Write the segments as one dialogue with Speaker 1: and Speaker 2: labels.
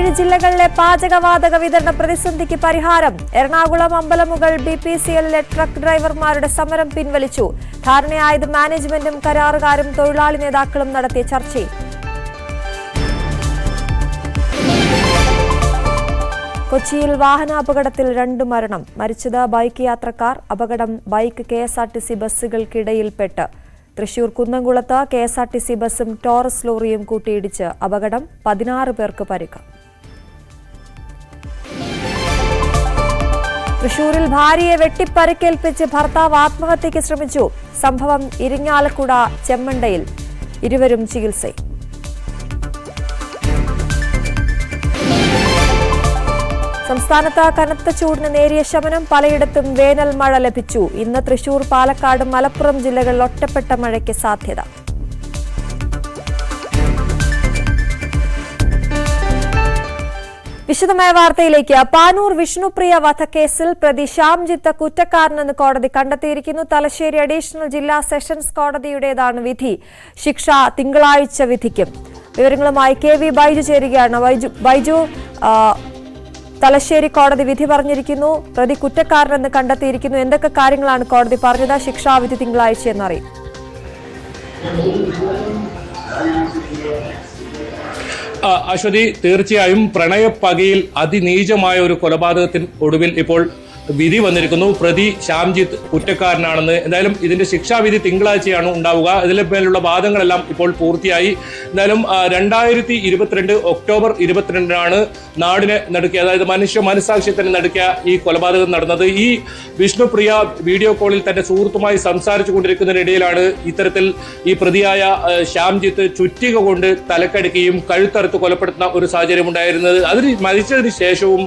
Speaker 1: 7 ജില്ലകളിലെ പാചകവാതക വിതരണ പ്രതിസന്ധിക്ക് പരിഹാരം. എറണാകുളം അമ്പലമുകൾ BPCLലെ ട്രക്ക് ഡ്രൈവർമാരുടെ സമരം പിൻവലിച്ചു. ധാരണയായത് മാനേജ്മെന്റും കരാറുകാരും തൊഴിലാളി നേതാക്കളും നടത്തിയ ചർച്ചയിൽ. കൊച്ചിയിൽ വാഹനാപകടത്തിൽ 2 മരണം. മരിച്ചത് ബൈക്ക് യാത്രക്കാർ. അപകടം ബൈക്ക് KSRTC ബസ്സുകൾക്കിടയിൽപ്പെട്ട്. തൃശൂർ കുന്നംകുളത്ത് KSRTC ബസ്സും ടോറസ് ലോറിയും കൂട്ടിയിടിച്ച് അപകടം. 16 പേർക്ക് പരിക്ക്. തൃശൂരിൽ ഭാര്യയെ വെട്ടിപ്പരിക്കേൽപ്പിച്ച് ഭർത്താവ് ആത്മഹത്യയ്ക്ക് ശ്രമിച്ചു. സംഭവം ഇരിങ്ങാലക്കുട ചെമ്മണ്ടയിൽ. ഇരുവരും ചികിത്സയിൽ. സംസ്ഥാനത്ത് കനത്ത ചൂടിന് നേരിയ ശമനം. പലയിടത്തും വേനൽ മഴ ലഭിച്ചു. ഇന്ന് തൃശൂർ, പാലക്കാട്, മലപ്പുറം ജില്ലകളിൽ ഒറ്റപ്പെട്ട മഴയ്ക്ക് സാധ്യത. വിശദമായ വാർത്തയിലേക്ക്. പാനൂർ വിഷ്ണുപ്രിയ വധക്കേസിൽ പ്രതി ശ്യാംജിത്ത് കുറ്റക്കാരനെന്ന് കോടതി കണ്ടെത്തിയിരിക്കുന്നു. തലശ്ശേരി അഡീഷണൽ ജില്ലാ സെഷൻസ് കോടതിയുടേതാണ് വിധി. ശിക്ഷ തിങ്കളാഴ്ച വിധിക്കും. വിവരങ്ങളുമായി KV ബൈജു ചേരുകയാണ്. ബൈജു, തലശ്ശേരി കോടതി വിധി പറഞ്ഞിരിക്കുന്നു. പ്രതി കുറ്റക്കാരനെന്ന് കണ്ടെത്തിയിരിക്കുന്നു. എന്തൊക്കെ കാര്യങ്ങളാണ് കോടതി പറഞ്ഞത്? ശിക്ഷാവിധി തിങ്കളാഴ്ച എന്നറിയും.
Speaker 2: അശ്വതി, തീർച്ചയായും പ്രണയപ്പകയിൽ അതിനീചമായ ഒരു കൊലപാതകത്തിന് ഒടുവിൽ ഇപ്പോൾ വിധി വന്നിരിക്കുന്നു. പ്രതി ശ്യാംജിത്ത് കുറ്റക്കാരനാണെന്ന്. എന്തായാലും ഇതിന്റെ ശിക്ഷാവിധി തിങ്കളാഴ്ചയാണ് ഉണ്ടാവുക. ഇതിലെ മേലുള്ള വാദങ്ങളെല്ലാം ഇപ്പോൾ പൂർത്തിയായി. എന്തായാലും 2022 ഒക്ടോബർ 22 നാടിനെ നടുക്കിയ, അതായത് മനസാക്ഷ്യത്തിന് നടുക്കിയ ഈ കൊലപാതകം നടന്നത്. ഈ വിഷ്ണുപ്രിയ വീഡിയോ കോളിൽ തന്റെ സുഹൃത്തുമായി സംസാരിച്ചു കൊണ്ടിരിക്കുന്നതിനിടയിലാണ് ഇത്തരത്തിൽ ഈ പ്രതിയായ ശ്യാംജിത്ത് ചുറ്റിക കൊണ്ട് തലക്കടിക്കുകയും കഴുത്തറുത്ത് കൊലപ്പെടുത്തുന്ന ഒരു സാഹചര്യം ഉണ്ടായിരുന്നത്. അതിന് മരിച്ചതിന് ശേഷവും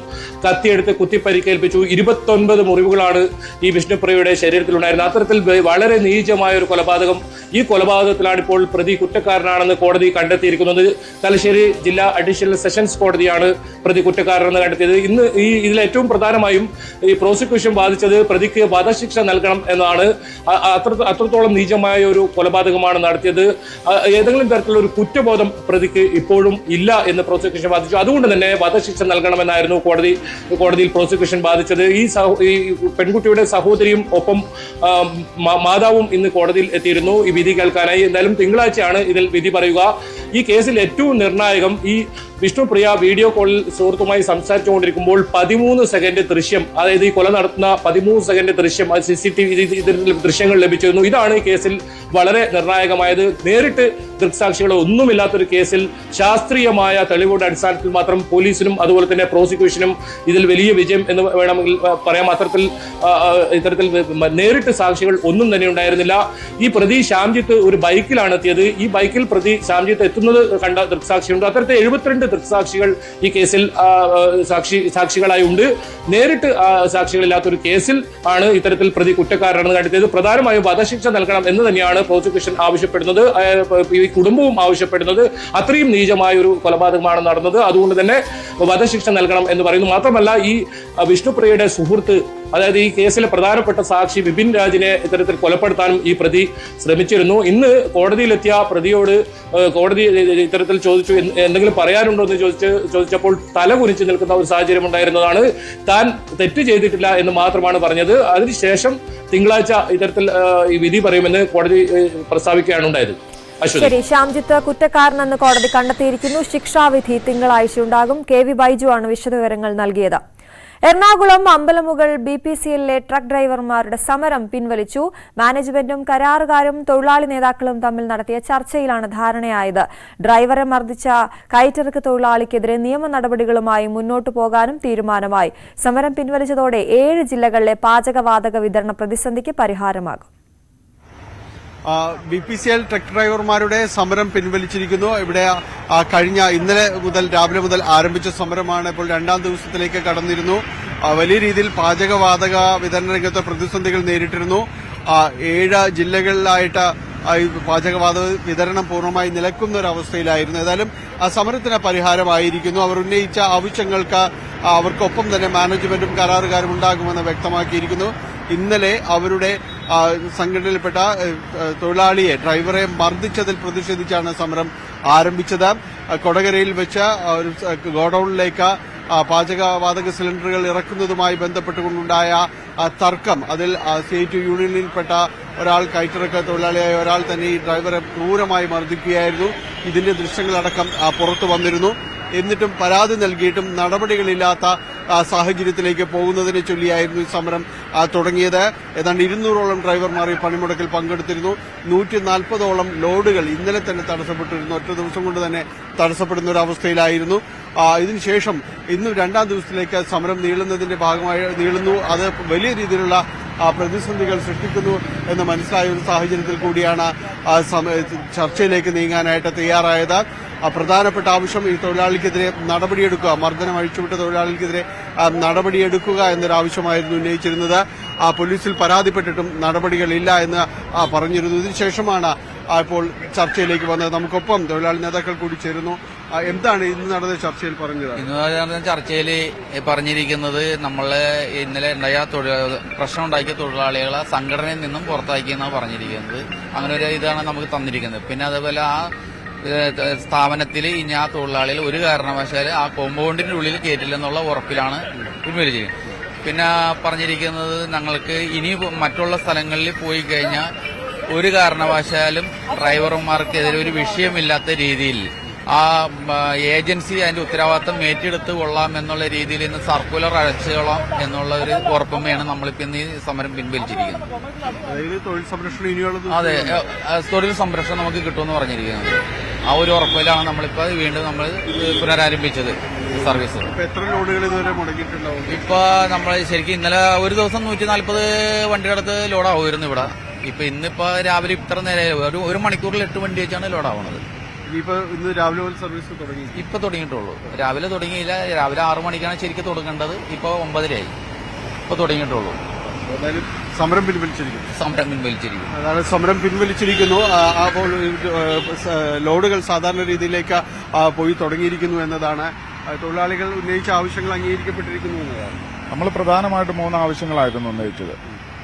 Speaker 2: കത്തിയെടുത്ത് കുത്തിപ്പരിക്കേൽപ്പിച്ചു. 29 മുറിവുകളാണ് ഈ വിഷ്ണുപ്രിയയുടെ ശരീരത്തിലുണ്ടായിരുന്നത്. അത്തരത്തിൽ വളരെ നീചമായ ഒരു കൊലപാതകം. ഈ കൊലപാതകത്തിലാണ് ഇപ്പോൾ പ്രതി കുറ്റക്കാരനാണെന്ന് കോടതി കണ്ടെത്തിയിരിക്കുന്നത്. തലശ്ശേരി ജില്ലാ അഡീഷണൽ സെഷൻസ് കോടതിയാണ് പ്രതി കുറ്റക്കാരനെന്ന് കണ്ടെത്തിയത്. ഇന്ന് ഇതിൽ ഏറ്റവും പ്രധാനമായും ഈ പ്രോസിക്യൂഷൻ വാദിച്ചത് പ്രതിക്ക് വധശിക്ഷ നൽകണം എന്നാണ്. അത്രത്തോളം നീചമായ ഒരു കൊലപാതകമാണ് നടത്തിയത്. ഏതെങ്കിലും തരത്തിലുള്ള ഒരു കുറ്റബോധം പ്രതിക്ക് ഇപ്പോഴും ഇല്ല എന്ന് പ്രോസിക്യൂഷൻ വാദിച്ചു. അതുകൊണ്ട് തന്നെ വധശിക്ഷ നൽകണമെന്നായിരുന്നു കോടതിയിൽ പ്രോസിക്യൂഷൻ വാദിച്ചത്. ഈ പെൺകുട്ടിയുടെ സഹോദരിയും ഒപ്പം മാതാവും ഇന്ന് കോടതിയിൽ എത്തിയിരുന്നു ഈ വിധി കേൾക്കാനായി. എന്തായാലും തിങ്കളാഴ്ചയാണ് ഇതിൽ വിധി പറയുക. ഈ കേസിൽ ഏറ്റവും നിർണായകം ഈ വിഷ്ണുപ്രിയ വീഡിയോ കോളിൽ സുഹൃത്തുമായി സംസാരിച്ചുകൊണ്ടിരിക്കുമ്പോൾ 13 സെക്കൻഡ് ദൃശ്യം, അതായത് ഈ കൊല നടത്തുന്ന 13 സെക്കൻഡ് ദൃശ്യം, CCTV ദൃശ്യങ്ങൾ ലഭിച്ചിരുന്നു. ഇതാണ് ഈ കേസിൽ വളരെ നിർണായകമായത്. നേരിട്ട് ദൃക്സാക്ഷികളോ ഒന്നുമില്ലാത്തൊരു കേസിൽ ശാസ്ത്രീയമായ തെളിവുകളുടെ അടിസ്ഥാനത്തിൽ മാത്രം പോലീസിനും അതുപോലെ തന്നെ പ്രോസിക്യൂഷനും ഇതിൽ വലിയ വിജയം എന്ന് വേണമെങ്കിൽ പറയാം. ഇത്തരത്തിൽ നേരിട്ട് സാക്ഷികൾ ഒന്നും തന്നെ ഉണ്ടായിരുന്നില്ല. ഈ പ്രതി ശ്യാംജിത്ത് ഒരു ബൈക്കിലാണ് എത്തിയത്. ഈ ബൈക്കിൽ പ്രതി ശ്യാംജിത്ത് എത്തുന്നത് കണ്ട ദൃക്സാക്ഷിയുണ്ട്. അത്തരത്തിൽ 72 ദൃക്സാക്ഷികൾ ഈ കേസിൽ സാക്ഷികളായി ഉണ്ട്. നേരിട്ട് സാക്ഷികളില്ലാത്തൊരു കേസിൽ ആണ് ഇത്തരത്തിൽ പ്രതി കുറ്റക്കാരനെന്ന് കണ്ടെത്തിയത്. പ്രധാനമായും വധശിക്ഷ നൽകണം എന്ന് തന്നെയാണ് പ്രോസിക്യൂഷൻ ആവശ്യപ്പെടുന്നത്, ഈ കുടുംബവും ആവശ്യപ്പെടുന്നത്. അത്രയും നീചമായ ഒരു കൊലപാതകമാണ് നടന്നത്. അതുകൊണ്ട് തന്നെ വധശിക്ഷ നൽകണം എന്ന് പറയുന്നു. മാത്രമല്ല, ഈ വിഷ്ണുപ്രിയയുടെ സുഹൃത്ത്, അതായത് ഈ കേസിലെ പ്രധാനപ്പെട്ട സാക്ഷി വിപിൻ രാജിനെ ഇത്തരത്തിൽ കൊലപ്പെടുത്താനും ഈ പ്രതി ശ്രമിച്ചിരുന്നു. ഇന്ന് കോടതിയിലെത്തിയ പ്രതിയോട് കോടതി ഇത്തരത്തിൽ ചോദിച്ചു, എന്തെങ്കിലും പറയാനുണ്ടോ എന്ന് ചോദിച്ചപ്പോൾ തല കുനിച്ച് നിൽക്കുന്ന ഒരു സാഹചര്യം ഉണ്ടായിരുന്നതാണ്. താൻ തെറ്റ് ചെയ്തിട്ടില്ല എന്ന് മാത്രമാണ് പറഞ്ഞത്. അതിനുശേഷം തിങ്കളാഴ്ച ഇത്തരത്തിൽ ഈ വിധി പറയുമെന്ന് കോടതി പ്രസ്താവിക്കുകയാണ് ഉണ്ടായത്.
Speaker 1: ശരി, ശ്യാംജിത്ത് കുറ്റക്കാരനെന്ന് കോടതി കണ്ടെത്തിയിരിക്കുന്നു. ശിക്ഷാവിധി തിങ്കളാഴ്ച ഉണ്ടാകും. KV ബൈജു ആണ് വിശദവിവരങ്ങൾ നൽകിയത്. എറണാകുളം അമ്പലമുകൾ BPCLലെ ട്രക്ക് ഡ്രൈവർമാരുടെ സമരം പിൻവലിച്ചു. മാനേജ്മെന്റും കരാറുകാരും തൊഴിലാളി നേതാക്കളും തമ്മിൽ നടത്തിയ ചർച്ചയിലാണ് ധാരണയായത്. ഡ്രൈവറെ മർദ്ദിച്ച കയറ്റിറക്ക് തൊഴിലാളിക്കെതിരെ നിയമ നടപടികളുമായി മുന്നോട്ടു പോകാനും തീരുമാനമായി. സമരം പിൻവലിച്ചതോടെ 7 ജില്ലകളിലെ പാചകവാതക വിതരണ പ്രതിസന്ധിക്ക് പരിഹാരമാകും.
Speaker 3: BPCL ട്രക്ക് ഡ്രൈവർമാരുടെ സമരം പിൻവലിച്ചിരിക്കുന്നു. ഇവിടെ രാവിലെ മുതൽ ആരംഭിച്ച സമരമാണ് ഇപ്പോൾ 2ാം ദിവസത്തിലേക്ക് കടന്നിരുന്നു. വലിയ രീതിയിൽ പാചകവാതക വിതരണ രംഗത്തെ പ്രതിസന്ധികൾ നേരിട്ടിരുന്നു. 7 ജില്ലകളിലായിട്ട് പാചകവാതക വിതരണം പൂർണ്ണമായി നിലക്കുന്ന ഒരു അവസ്ഥയിലായിരുന്നു. ഏതായാലും സമരത്തിന് പരിഹാരമായിരിക്കുന്നു. അവർ ഉന്നയിച്ച ആവശ്യങ്ങൾക്ക് അവർക്കൊപ്പം തന്നെ മാനേജ്മെന്റും കരാറുകാരും ഉണ്ടാകുമെന്ന് വ്യക്തമാക്കിയിരിക്കുന്നു. ഇന്നലെ അവരുടെ സംഘടനയിൽപ്പെട്ട തൊഴിലാളിയെ ഡ്രൈവറെ മർദ്ദിച്ചതിൽ പ്രതിഷേധിച്ചാണ് സമരം ആരംഭിച്ചത്. കൊടകരയിൽ വെച്ച് ഒരു ഗോഡൌണിലേക്ക് പാചകവാതക സിലിണ്ടറുകൾ ഇറക്കുന്നതുമായി ബന്ധപ്പെട്ടുകൊണ്ടുണ്ടായ തർക്കം, അതിൽ CIT യൂണിയനിൽപ്പെട്ട ഒരാൾ, കയറ്റിറക്ക തൊഴിലാളിയായ ഒരാൾ തന്നെ ഈ ഡ്രൈവറെ ക്രൂരമായി മർദ്ദിക്കുകയായിരുന്നു. ഇതിന്റെ ദൃശ്യങ്ങളടക്കം പുറത്തു വന്നിരുന്നു. എന്നിട്ടും പരാതി നൽകിയിട്ടും നടപടികളില്ലാത്ത സാഹചര്യത്തിലേക്ക് പോകുന്നതിനെ ചൊല്ലിയായിരുന്നു ഈ സമരം തുടങ്ങിയത്. ഏതാണ്ട് 200ഓളം ഡ്രൈവർമാർ ഈ പണിമുടക്കിൽ പങ്കെടുത്തിരുന്നു. 140ഓളം ലോഡുകൾ ഇന്നലെ തന്നെ തടസ്സപ്പെട്ടിരുന്നു. ഒറ്റ ദിവസം കൊണ്ട് തന്നെ തടസ്സപ്പെടുന്ന ഒരു അവസ്ഥയിലായിരുന്നു. ഇതിനുശേഷം ഇന്നും 2ാം ദിവസത്തിലേക്ക് സമരം നീളുന്നു. അത് വലിയ രീതിയിലുള്ള പ്രതിസന്ധികൾ സൃഷ്ടിക്കുന്നു എന്ന് മനസ്സിലായ ഒരു സാഹചര്യത്തിൽ കൂടിയാണ് ചർച്ചയിലേക്ക് നീങ്ങാനായിട്ട് തയ്യാറായത്. പ്രധാനപ്പെട്ട ആവശ്യം ഈ തൊഴിലാളിക്കെതിരെ നടപടിയെടുക്കുക, മർദ്ദനം അഴിച്ചുവിട്ട തൊഴിലാളിക്കെതിരെ നടപടിയെടുക്കുക എന്നൊരാവശ്യമായിരുന്നു ഉന്നയിച്ചിരുന്നത്. പോലീസിൽ പരാതിപ്പെട്ടിട്ടും നടപടികളില്ല എന്ന് പറഞ്ഞിരുന്നു. ഇതിനുശേഷമാണ് ഇപ്പോൾ ചർച്ചയിലേക്ക് വന്നത്. നമുക്കൊപ്പം തൊഴിലാളി നേതാക്കൾ കൂടി ചേരുന്നു. എന്താണ് ഇന്ന് നടന്ന ചർച്ചയിൽ പറഞ്ഞത്?
Speaker 4: ഇന്ന് നടന്ന ചർച്ചയിൽ പറഞ്ഞിരിക്കുന്നത് നമ്മള് ഇന്നലെ ഉണ്ടായ പ്രശ്നം ഉണ്ടാക്കിയ തൊഴിലാളികളെ സംഘടനയിൽ നിന്നും പുറത്താക്കിയെന്നാണ് പറഞ്ഞിരിക്കുന്നത്. അങ്ങനെ ഒരു ഇതാണ് നമുക്ക് തന്നിരിക്കുന്നത്. പിന്നെ അതേപോലെ ആ സ്ഥാപനത്തിൽ ഇനി ആ തൊഴിലാളികൾ ഒരു കാരണവശാൽ ആ കോമ്പൗണ്ടിന്റെ ഉള്ളിൽ കയറ്റില്ലെന്നുള്ള ഉറപ്പിലാണ് പിൻവലിച്ചിരിക്കുന്നത്. പിന്നെ പറഞ്ഞിരിക്കുന്നത് ഞങ്ങൾക്ക് ഇനി മറ്റുള്ള സ്ഥലങ്ങളിൽ പോയി കഴിഞ്ഞാൽ ഒരു കാരണവശാലും ഡ്രൈവർമാർക്കെതിരെ ഒരു വിഷയമില്ലാത്ത രീതിയിൽ ആ ഏജൻസി അതിന്റെ ഉത്തരവാദിത്തം ഏറ്റെടുത്ത് കൊള്ളാം എന്നുള്ള രീതിയിൽ ഇന്ന് സർക്കുലർ അയച്ചുകൊള്ളാം എന്നുള്ള ഒരു ഉറപ്പുമാണ് നമ്മളിപ്പോ ഇന്ന് ഈ സമരം പിൻവലിച്ചിരിക്കുന്നത്. അതെ, തൊഴിൽ സംരക്ഷണം നമുക്ക് കിട്ടുമെന്ന് പറഞ്ഞിരിക്കുന്നത്. ആ ഒരു ഉറപ്പിലാണ് നമ്മളിപ്പോ വീണ്ടും നമ്മൾ പുനരാരംഭിച്ചത് സർവീസ്.
Speaker 3: എത്ര ലോഡുകൾ ഇതുവരെ മുടങ്ങിയിട്ടുണ്ടാവും?
Speaker 4: ഇപ്പൊ നമ്മൾ ശരിക്കും ഇന്നലെ ഒരു ദിവസം 140 വണ്ടിയുടെ അടുത്ത് ലോഡാവുമായിരുന്നു ഇവിടെ. ഇപ്പൊ ഇന്നിപ്പോ രാവിലെ ഇത്ര നേരം ഒരു മണിക്കൂറിൽ 8 വണ്ടി വെച്ചാണ് ലോഡാവുന്നത്.
Speaker 3: ഇന്ന് രാവിലെ സർവീസ് തുടങ്ങി?
Speaker 4: ഇപ്പൊ തുടങ്ങിയിട്ടുള്ളൂ. രാവിലെ തുടങ്ങിയില്ല. രാവിലെ 6 മണിക്കാണ് ശരിക്കും തുടങ്ങേണ്ടത്. ഇപ്പൊ 9:30 ഇപ്പൊ തുടങ്ങിയിട്ടുള്ളൂ.
Speaker 3: സമരം പിൻവലിച്ചിരിക്കുന്നു.
Speaker 4: സമരം
Speaker 3: പിൻവലിച്ചിരിക്കുന്നു. അപ്പോൾ ലോഡുകൾ സാധാരണ രീതിയിലേക്ക് പോയി തുടങ്ങിയിരിക്കുന്നു എന്നതാണ്. തൊഴിലാളികൾ ഉന്നയിച്ച ആവശ്യങ്ങൾ അംഗീകരിക്കപ്പെട്ടിരിക്കുന്നു എന്നതാണ്.
Speaker 5: നമ്മൾ പ്രധാനമായിട്ട് 3 ആവശ്യങ്ങളായിരുന്നു ഉന്നയിച്ചത്.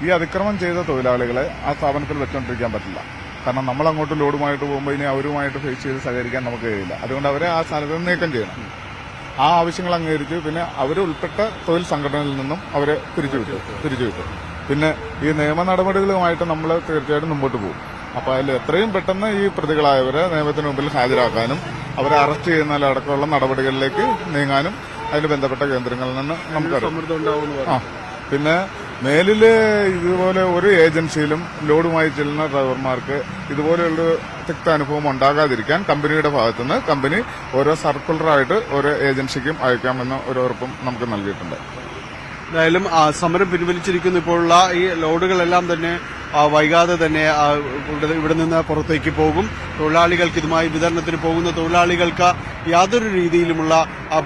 Speaker 5: ഈ അതിക്രമം ചെയ്ത തൊഴിലാളികളെ ആ സ്ഥാപനത്തിൽ വെച്ചുകൊണ്ടിരിക്കാൻ പറ്റില്ല. കാരണം നമ്മൾ അങ്ങോട്ട് ലോഡുമായിട്ട് പോകുമ്പോൾ ഇനി അവരുമായിട്ട് ഫേസ് ചെയ്ത് സഹകരിക്കാൻ നമുക്ക് കഴിയില്ല. അതുകൊണ്ട് അവരെ ആ സ്ഥാനത്ത് നിന്ന് നീക്കം ചെയ്യണം. ആ ആവശ്യങ്ങൾ അംഗീകരിച്ച് പിന്നെ അവരുൾപ്പെട്ട തൊഴിൽ സംഘടനയിൽ നിന്നും അവരെ തിരിച്ചുവിട്ടു. പിന്നെ ഈ നിയമ നടപടികളുമായിട്ട് നമ്മൾ തീർച്ചയായിട്ടും മുമ്പോട്ട് പോകും. അപ്പോൾ അതിൽ എത്രയും പെട്ടെന്ന് ഈ പ്രതികളായവരെ നിയമത്തിന് മുമ്പിൽ ഹാജരാക്കാനും അവരെ അറസ്റ്റ് ചെയ്യുന്നതിലടക്കമുള്ള നടപടികളിലേക്ക് നീങ്ങാനും അതിന് ബന്ധപ്പെട്ട കേന്ദ്രങ്ങളിൽ നിന്ന് നമുക്കറിയാം. പിന്നെ മേലില് ഇതുപോലെ ഒരു ഏജൻസിയിലും ലോഡുമായി ചെല്ലുന്ന ഡ്രൈവർമാർക്ക് ഇതുപോലെയുള്ള തിക്ത അനുഭവം ഉണ്ടാകാതിരിക്കാൻ കമ്പനിയുടെ ഭാഗത്തുനിന്ന് കമ്പനി ഓരോ സർക്കുലറായിട്ട് ഓരോ ഏജൻസിക്കും അയക്കാമെന്ന ഒരു ഉറപ്പും നമുക്ക് നൽകിയിട്ടുണ്ട്.
Speaker 3: എന്തായാലും സമരം പിൻവലിച്ചിരിക്കുന്നു. ഇപ്പോഴുള്ള ഈ ലോഡുകളെല്ലാം തന്നെ വൈകാതെ തന്നെ ഇവിടെ നിന്ന് പുറത്തേക്ക് പോകും. തൊഴിലാളികൾക്ക് ഇതുമായി വിതരണത്തിന് പോകുന്ന തൊഴിലാളികൾക്ക് യാതൊരു രീതിയിലുമുള്ള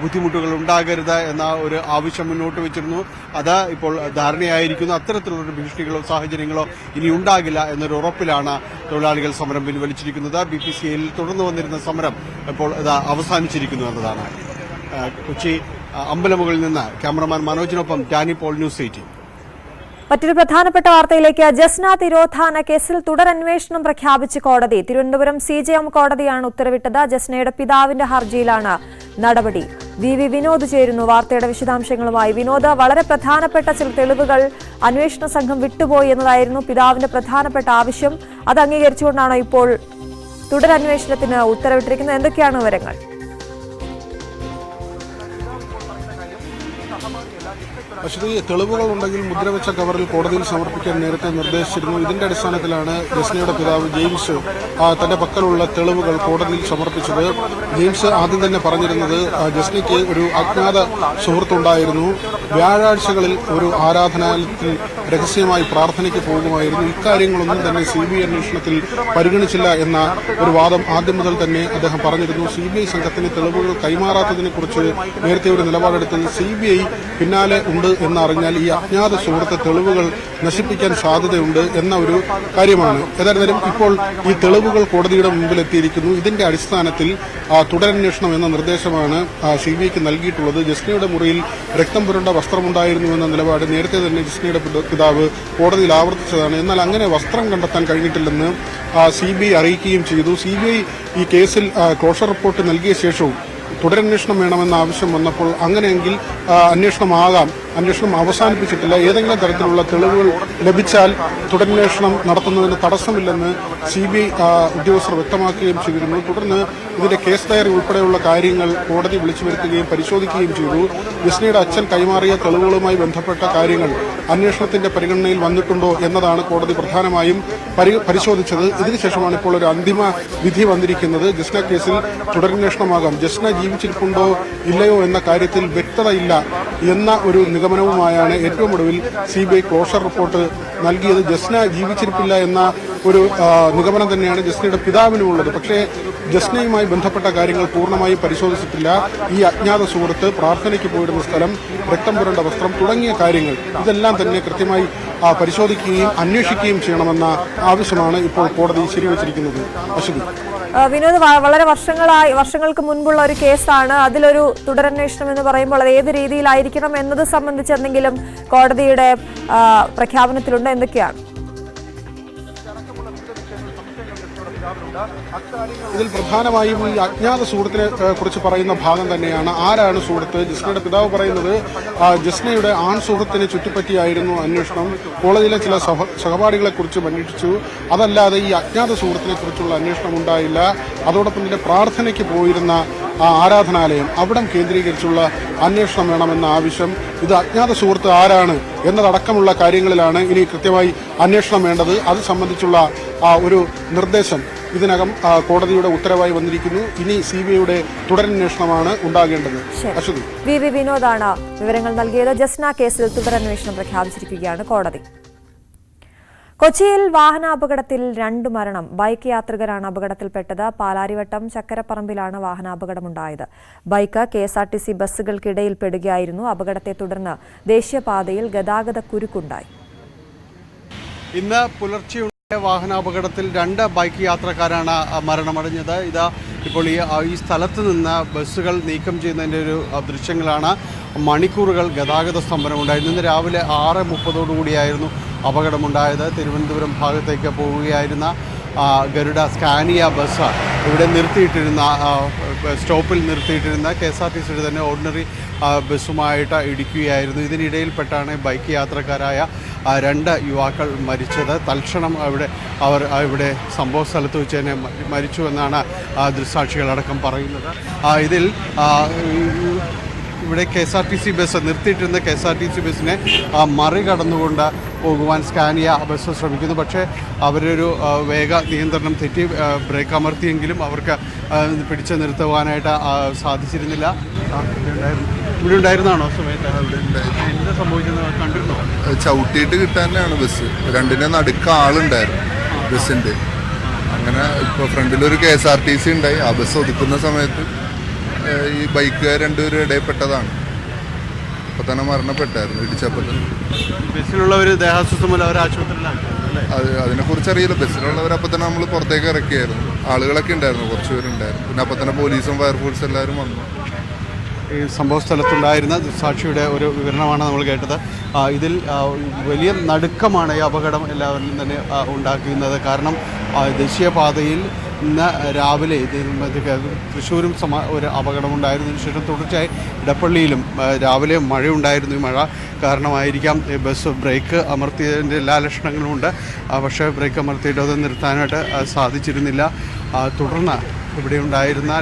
Speaker 3: ബുദ്ധിമുട്ടുകൾ ഉണ്ടാകരുത് എന്ന ഒരു ആവശ്യം മുന്നോട്ട് വെച്ചിരുന്നു. അത് ഇപ്പോൾ ധാരണയായിരിക്കുന്നു. അത്തരത്തിലുള്ള ഭീഷണികളോ സാഹചര്യങ്ങളോ ഇനി ഉണ്ടാകില്ല എന്നൊരു ഉറപ്പിലാണ് തൊഴിലാളികൾ സമരം പിൻവലിച്ചിരിക്കുന്നത്. BPCL തുടർന്ന് വന്നിരുന്ന സമരം ഇപ്പോൾ അവസാനിച്ചിരിക്കുന്നു എന്നതാണ്. കൊച്ചി അമ്പലമുകളിൽ നിന്ന് ക്യാമറമാൻ മനോജിനൊപ്പം ഡാനി പോൾ, ന്യൂസ് 18.
Speaker 1: മറ്റൊരു പ്രധാനപ്പെട്ട വാർത്തയിലേക്ക്. ജസ്ന തിരോധാന കേസിൽ തുടരന്വേഷണം പ്രഖ്യാപിച്ച് കോടതി. തിരുവനന്തപുരം CJM കോടതിയാണ് ഉത്തരവിട്ടത്. ജസ്നയുടെ പിതാവിന്റെ ഹർജിയിലാണ് നടപടി. VV വിനോദ് ചേരുന്നു വാർത്തയുടെ വിശദാംശങ്ങളുമായി. വിനോദ്, വളരെ പ്രധാനപ്പെട്ട ചില തെളിവുകൾ അന്വേഷണ സംഘം വിട്ടുപോയി എന്നതായിരുന്നു പിതാവിന്റെ പ്രധാനപ്പെട്ട ആവശ്യം. അത് അംഗീകരിച്ചുകൊണ്ടാണ് ഇപ്പോൾ തുടരന്വേഷണത്തിന് ഉത്തരവിട്ടിരിക്കുന്നത്. എന്തൊക്കെയാണ് വിവരങ്ങൾ?
Speaker 6: അശ്വതി, തെളിവുകൾ ഉണ്ടെങ്കിൽ മുദ്രവെച്ച കവറിൽ കോടതിയിൽ സമർപ്പിക്കാൻ നേരത്തെ നിർദ്ദേശിച്ചിരുന്നു. ഇതിന്റെ അടിസ്ഥാനത്തിലാണ് ജസ്നയുടെ പിതാവ് ജെയിംസ് തന്റെ പക്കലുള്ള തെളിവുകൾ കോടതിയിൽ സമർപ്പിച്ചത്. ജെയിംസ് ആദ്യം തന്നെ പറഞ്ഞിരുന്നത് ജസ്നയ്ക്ക് ഒരു അജ്ഞാത സുഹൃത്തുണ്ടായിരുന്നു. വ്യാഴാഴ്ചകളിൽ ഒരു ആരാധനാലയത്തിൽ രഹസ്യമായി പ്രാർത്ഥനയ്ക്ക് പോകുമായിരുന്നു. ഇക്കാര്യങ്ങളൊന്നും തന്നെ CBI അന്വേഷണത്തിൽ പരിഗണിച്ചില്ല എന്ന ഒരു വാദം ആദ്യം മുതൽ തന്നെ അദ്ദേഹം പറഞ്ഞിരുന്നു. CBI സംഘത്തിന് തെളിവുകൾ കൈമാറാത്തതിനെക്കുറിച്ച് നേരത്തെ ഒരു നിലപാടെടുത്തത് CBI പിന്നാലെ ഉണ്ട് എന്നറിഞ്ഞാൽ ഈ അജ്ഞാത സുഹൃത്ത് തെളിവുകൾ നശിപ്പിക്കാൻ സാധ്യതയുണ്ട് എന്ന ഒരു കാര്യമാണ്. ഏതായാലും ഇപ്പോൾ ഈ തെളിവുകൾ കോടതിയുടെ മുമ്പിൽ എത്തിയിരിക്കുന്നു. ഇതിന്റെ അടിസ്ഥാനത്തിൽ തുടരന്വേഷണം എന്ന നിർദ്ദേശമാണ് CBIക്ക് നൽകിയിട്ടുള്ളത്. ജസ്നയുടെ മുറിയിൽ രക്തം പുരണ്ട വസ്ത്രമുണ്ടായിരുന്നു എന്ന നിലപാട് നേരത്തെ തന്നെ ജസ്നയുടെ പിതാവ് കോടതിയിൽ ആവർത്തിച്ചതാണ്. എന്നാൽ അങ്ങനെ വസ്ത്രം കണ്ടെത്താൻ കഴിഞ്ഞിട്ടില്ലെന്ന് CBI അറിയിക്കുകയും ചെയ്തു. CBI ഈ കേസിൽ ക്ലോഷർ റിപ്പോർട്ട് നൽകിയ ശേഷവും തുടരന്വേഷണം വേണമെന്ന ആവശ്യം വന്നപ്പോൾ അങ്ങനെയെങ്കിൽ അന്വേഷണം അവസാനിപ്പിച്ചിട്ടില്ല. ഏതെങ്കിലും തരത്തിലുള്ള തെളിവുകൾ ലഭിച്ചാൽ തുടരന്വേഷണം നടത്തുന്നതിന് തടസ്സമില്ലെന്ന് CBI ഉദ്യോഗസ്ഥർ വ്യക്തമാക്കുകയും ചെയ്തിരുന്നു. തുടർന്ന് ഇതിന്റെ കേസ് ഡയറി ഉൾപ്പെടെയുള്ള കാര്യങ്ങൾ കോടതി വിളിച്ചു വരുത്തുകയും പരിശോധിക്കുകയും ചെയ്തു. ജസ്നയുടെ അച്ഛൻ കൈമാറിയ തെളിവുകളുമായി ബന്ധപ്പെട്ട കാര്യങ്ങൾ അന്വേഷണത്തിന്റെ പരിഗണനയിൽ വന്നിട്ടുണ്ടോ എന്നതാണ് കോടതി പ്രധാനമായും പരിശോധിച്ചത്. ഇതിനുശേഷമാണ് ഇപ്പോൾ ഒരു അന്തിമ വിധി വന്നിരിക്കുന്നത്. ജസ്ന കേസിൽ തുടരന്വേഷണമാകാം. ജസ്ന ജീവിച്ചിരിപ്പുണ്ടോ ഇല്ലയോ എന്ന കാര്യത്തിൽ വ്യക്തതയില്ല എന്ന ഒരു നിഗമനവുമായാണ് ഏറ്റവും ഒടുവിൽ CBI ക്ലോഷർ റിപ്പോർട്ട് നൽകിയത്. ജസ്ന ജീവിച്ചിരിപ്പില്ല എന്ന ഒരു നിഗമനം തന്നെയാണ് ജസ്നയുടെ പിതാവിനുമുള്ളത്. പക്ഷേ ജസ്നയുമായി ബന്ധപ്പെട്ട കാര്യങ്ങൾ പൂർണ്ണമായും പരിശോധിച്ചിട്ടില്ല. ഈ അജ്ഞാത സുഹൃത്ത് പ്രാർത്ഥനയ്ക്ക് പോയിരുന്ന സ്ഥലം, രക്തം പുരണ്ട വസ്ത്രം തുടങ്ങിയ കാര്യങ്ങൾ ഇതെല്ലാം തന്നെ കൃത്യമായി പരിശോധിക്കുകയും അന്വേഷിക്കുകയും ചെയ്യണമെന്ന ആവശ്യമാണ് ഇപ്പോൾ കോടതി ശരിവച്ചിരിക്കുന്നത്. അശ്വതി,
Speaker 1: വിനോദ്, വളരെ വർഷങ്ങൾക്ക് മുൻപുള്ള ഒരു കേസാണ്. അതിലൊരു തുടരന്വേഷണം എന്ന് പറയുമ്പോൾ അത് ഏത് രീതിയിലായിരിക്കണം എന്നത് സംബന്ധിച്ച് എന്തെങ്കിലും കോടതിയുടെ പ്രഖ്യാപനത്തിലുണ്ട്? എന്തൊക്കെയാണ്
Speaker 6: ഇതിൽ പ്രധാനമായും ഈ അജ്ഞാത സുഹൃത്തിനെ കുറിച്ച് പറയുന്ന ഭാഗം തന്നെയാണ്. ആരാണ് സുഹൃത്ത്? ജസ്നയുടെ പിതാവ് പറയുന്നത് ജസ്നയുടെ ആൺ സുഹൃത്തിനെ ചുറ്റിപ്പറ്റിയായിരുന്നു അന്വേഷണം. കോളേജിലെ ചില സഹപാഠികളെ കുറിച്ചും അന്വേഷിച്ചു. അതല്ലാതെ ഈ അജ്ഞാത സുഹൃത്തിനെ കുറിച്ചുള്ള അന്വേഷണം ഉണ്ടായില്ല. അതോടൊപ്പം തന്നെ പ്രാർത്ഥനയ്ക്ക് പോയിരുന്ന ആരാധനാലയം, അവിടം കേന്ദ്രീകരിച്ചുള്ള അന്വേഷണം വേണമെന്ന ആവശ്യം. ഇത് അജ്ഞാത സുഹൃത്ത് ആരാണ് എന്നതടക്കമുള്ള കാര്യങ്ങളിലാണ് ഇനി കൃത്യമായി അന്വേഷണം വേണ്ടത്. അത് സംബന്ധിച്ചുള്ള ഒരു നിർദ്ദേശം ഇതിനകം കോടതിയുടെ ഉത്തരവായി വന്നിരിക്കുന്നു. ഇനി CBIയുടെ തുടരന്വേഷണമാണ് ഉണ്ടാകേണ്ടത്. അശ്വതി,
Speaker 1: വി വിനോദാണ് വിവരങ്ങൾ നൽകിയത്. ജസ്ന കേസിൽ തുടരന്വേഷണം പ്രഖ്യാപിച്ചിരിക്കുകയാണ് കോടതി. കൊച്ചിയിൽ വാഹനാപകടത്തിൽ 2 മരണം. ബൈക്ക് യാത്രികരാണ് അപകടത്തിൽപ്പെട്ടത്. പാലാരിവട്ടം ചക്കരപ്പറമ്പിലാണ് വാഹനാപകടമുണ്ടായത്. ബൈക്ക് KSRTC ബസ്സുകൾക്കിടയിൽ പെടുകയായിരുന്നു. അപകടത്തെ തുടർന്ന് ദേശീയപാതയിൽ ഗതാഗത കുരുക്കുണ്ടായി.
Speaker 3: ഇന്ന് പുലർച്ചെ വാഹനാപകടത്തിൽ 2 ബൈക്ക് യാത്രക്കാരാണ് മരണമടഞ്ഞത്. ഇപ്പോൾ ഈ സ്ഥലത്ത് നിന്ന് ബസ്സുകൾ നീക്കം ചെയ്യുന്നതിൻ്റെ ഒരു ദൃശ്യങ്ങളാണ്. മണിക്കൂറുകൾ ഗതാഗത സ്തംഭനമുണ്ടായിരുന്നു. ഇന്ന് രാവിലെ 6:30 അപകടമുണ്ടായത്. തിരുവനന്തപുരം ഭാഗത്തേക്ക് പോവുകയായിരുന്ന ഗരുഡ സ്കാനിയ ബസ് ഇവിടെ നിർത്തിയിട്ടിരുന്ന സ്റ്റോപ്പിൽ നിർത്തിയിട്ടിരുന്ന KSRTCയുടെ തന്നെ ഓർഡിനറി ബസ്സുമായിട്ട് ഇടിക്കുകയായിരുന്നു. ഇതിനിടയിൽപ്പെട്ടാണ് ബൈക്ക് യാത്രക്കാരായ 2 യുവാക്കൾ മരിച്ചത്. തൽക്ഷണം അവർ ഇവിടെ സംഭവ സ്ഥലത്ത് വെച്ച് തന്നെ മരിച്ചു എന്നാണ് ദൃക്സാക്ഷികളടക്കം പറയുന്നത്. ഇതിൽ ഇവിടെ KSRTC ബസ് നിർത്തിയിട്ടിരുന്ന KSRTC ബസ്സിനെ മറികടന്നുകൊണ്ട് പോകുവാൻ സ്കാനിയ ബസ് ശ്രമിക്കുന്നു. പക്ഷേ അവരൊരു വേഗ നിയന്ത്രണം തെറ്റി ബ്രേക്ക് അമർത്തിയെങ്കിലും അവർക്ക് പിടിച്ചു നിർത്തുവാനായിട്ട് സാധിച്ചിരുന്നില്ല. ഇവിടെ ഉണ്ടായിരുന്നാണോ സമയത്ത്? എന്താ സംഭവിക്കുന്നത് കണ്ടിരുന്നോ?
Speaker 7: ചവിട്ടിയിട്ട് കിട്ടാനാണ് ബസ്. 2ന്റെ നടുക്ക് ആളുണ്ടായിരുന്നു ബസ്സിന്റെ. അങ്ങനെ ഇപ്പോൾ ഫ്രണ്ടിലൊരു KSRTC ഉണ്ടായി. ആ ബസ് ഒതുക്കുന്ന സമയത്ത് ഈ ബൈക്കുകാർ 2 പേരും ഇടയിൽപ്പെട്ടതാണ്. അപ്പോൾ തന്നെ മരണപ്പെട്ടായിരുന്നു ഇടിച്ചപ്പോൾ തന്നെ.
Speaker 3: ബസ്സിലുള്ളവർ ദേഹാസ്വസ്ഥമല്ല, അവർ ആശുപത്രിയിലാണ്.
Speaker 7: അതിനെക്കുറിച്ച് അറിയില്ല. ബസ്സിലുള്ളവർ അപ്പോൾ തന്നെ നമ്മൾ പുറത്തേക്ക് ഇറക്കിയായിരുന്നു. ആളുകളൊക്കെ ഉണ്ടായിരുന്നു, കുറച്ച് പേരുണ്ടായിരുന്നു. പിന്നെ അപ്പോൾ തന്നെ പോലീസും ഫയർഫോഴ്സും എല്ലാവരും വന്നു.
Speaker 3: ഈ സംഭവ സ്ഥലത്തുണ്ടായിരുന്ന സാക്ഷിയുടെ ഒരു വിവരണമാണ് നമ്മൾ കേട്ടത്. ഇതിൽ വലിയ നടുക്കമാണ് ഈ അപകടം എല്ലാവരിലും തന്നെ ഉണ്ടാക്കുന്നത്. കാരണം ദേശീയപാതയിൽ ഇന്ന് രാവിലെ തൃശ്ശൂരും ഒരു അപകടമുണ്ടായിരുന്നതിന് ശേഷം തുടർച്ചയായി ഇടപ്പള്ളിയിലും രാവിലെ മഴയുണ്ടായിരുന്നു. ഈ മഴ കാരണമായിരിക്കാം ബസ് ബ്രേക്ക് അമർത്തിയതിൻ്റെ എല്ലാ ലക്ഷണങ്ങളും ഉണ്ട്. പക്ഷേ ബ്രേക്ക് അമർത്തിയിട്ട് അത് നിർത്താനായിട്ട് സാധിച്ചിരുന്നില്ല. തുടർന്ന് ഇവിടെ ഉണ്ടായിരുന്ന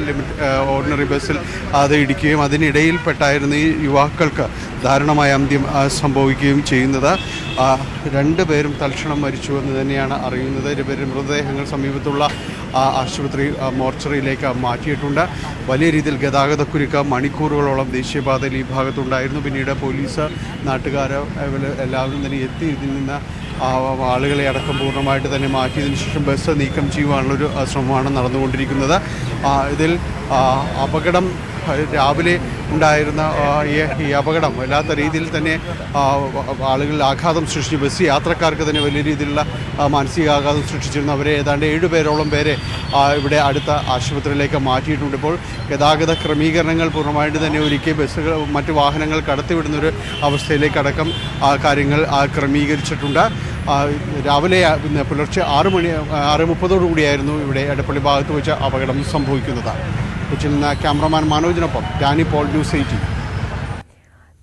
Speaker 3: ഓർഡിനറി ബസ്സിൽ അത് ഇടിക്കുകയും അതിനിടയിൽപ്പെട്ടായിരുന്ന ഈ യുവാക്കൾക്ക് ദാരുണമായ അന്ത്യം സംഭവിക്കുകയും ചെയ്യുന്നത്. 2 പേരും തൽക്ഷണം മരിച്ചു എന്ന് തന്നെയാണ് അറിയുന്നത്. 2 പേരും മൃതദേഹങ്ങൾ സമീപത്തുള്ള ആശുപത്രി മോർച്ചറിയിലേക്ക് മാറ്റിയിട്ടുണ്ട്. വലിയ രീതിയിൽ ഗതാഗതക്കുരുക്ക് മണിക്കൂറുകളോളം ദേശീയപാതയിൽ ഈ ഭാഗത്തുണ്ടായിരുന്നു. പിന്നീട് പോലീസ്, നാട്ടുകാർ എല്ലാവരും തന്നെ എത്തി ഇതിൽ നിന്ന് ആളുകളെ അടക്കം പൂർണ്ണമായിട്ട് തന്നെ മാറ്റിയതിനു ശേഷം ബസ് നീക്കം ചെയ്യുവാനുള്ളൊരു ശ്രമമാണ് നടന്നുകൊണ്ടിരിക്കുന്നത്. ഇതിൽ അപകടം രാവിലെ ഉണ്ടായിരുന്ന ഈ അപകടം വല്ലാത്ത രീതിയിൽ തന്നെ ആളുകളിൽ ആഘാതം സൃഷ്ടിച്ചു. ബസ് യാത്രക്കാർക്ക് തന്നെ വലിയ രീതിയിലുള്ള മാനസികാഘാതം സൃഷ്ടിച്ചിരുന്നു. അവരെ ഏതാണ്ട് 7 പേരോളം പേരെ ഇവിടെ അടുത്ത ആശുപത്രിയിലേക്ക് മാറ്റിയിട്ടുണ്ട്. ഇപ്പോൾ ഗതാഗത ക്രമീകരണങ്ങൾ പൂർണ്ണമായിട്ട് തന്നെ ഒരുക്കി ബസ്സുകൾ മറ്റു വാഹനങ്ങൾ കടത്തിവിടുന്നൊരു അവസ്ഥയിലേക്കടക്കം കാര്യങ്ങൾ ക്രമീകരിച്ചിട്ടുണ്ട്. രാവിലെ പുലർച്ചെ 6:30 ഇവിടെ എടപ്പള്ളി ഭാഗത്ത് വെച്ച് അപകടം സംഭവിക്കുന്നത്. കൊച്ചിയിൽ നിന്ന് ക്യാമറമാൻ മനോജിനൊപ്പം ഡാനി പോൾ, ന്യൂസ് 18.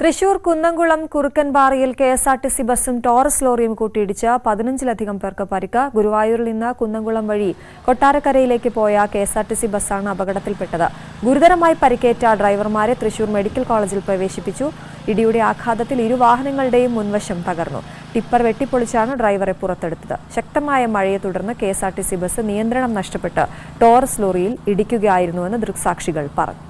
Speaker 1: തൃശൂർ കുന്നംകുളം കുറുക്കൻപാറയിൽ KSRTC ബസ്സും ടോറസ് ലോറിയും കൂട്ടിയിടിച്ച് 15ലധികം പേർക്ക് പരിക്ക്. ഗുരുവായൂരിൽ നിന്ന് കുന്നംകുളം വഴി കൊട്ടാരക്കരയിലേക്ക് പോയ KSRTC ബസ്സാണ് അപകടത്തിൽപ്പെട്ടത്. ഗുരുതരമായി പരിക്കേറ്റ ഡ്രൈവർമാരെ തൃശൂർ മെഡിക്കൽ കോളേജിൽ പ്രവേശിപ്പിച്ചു. ഇടിയുടെ ആഘാതത്തിൽ ഇരു വാഹനങ്ങളുടെയും മുൻവശം തകർന്നു. ടിപ്പർ വെട്ടിപ്പൊളിച്ചാണ് ഡ്രൈവറെ പുറത്തെടുത്തത്. ശക്തമായ മഴയെ തുടർന്ന് KSRTC ബസ് നിയന്ത്രണം നഷ്ടപ്പെട്ട് ടോറസ് ലോറിയിൽ ഇടിക്കുകയായിരുന്നുവെന്ന് ദൃക്സാക്ഷികൾ പറഞ്ഞു.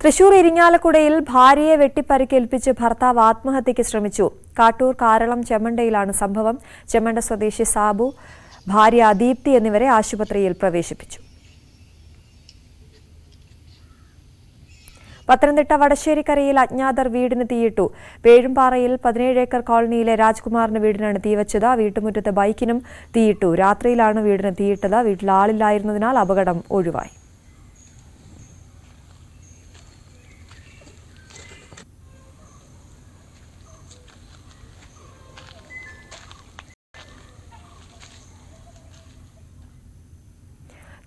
Speaker 1: തൃശൂർ ഇരിങ്ങാലക്കുടയിൽ ഭാര്യയെ വെട്ടിപ്പരിക്കേൽപ്പിച്ച് ഭർത്താവ് ആത്മഹത്യയ്ക്ക് ശ്രമിച്ചു. കാട്ടൂർ കാരളം ചെമ്മണ്ടയിലാണ് സംഭവം. ചെമ്മണ്ട സ്വദേശി സാബു, ഭാര്യ ദീപ്തി എന്നിവരെ ആശുപത്രിയിൽ പ്രവേശിപ്പിച്ചു. പത്തനംതിട്ട വടശ്ശേരിക്കരയിൽ അജ്ഞാതർ വീടിന് തീയിട്ടു. പേഴുംപാറയിൽ 17 ഏക്കർ കോളനിയിലെ രാജ്കുമാറിന്റെ വീടിനാണ് തീവച്ചത്. വീട്ടുമുറ്റത്ത് ബൈക്കിനും തീയിട്ടു. രാത്രിയിലാണ് വീടിന് തീയിട്ടത്. വീട്ടിൽ ആളില്ലായിരുന്നതിനാൽ അപകടം ഒഴിവായി.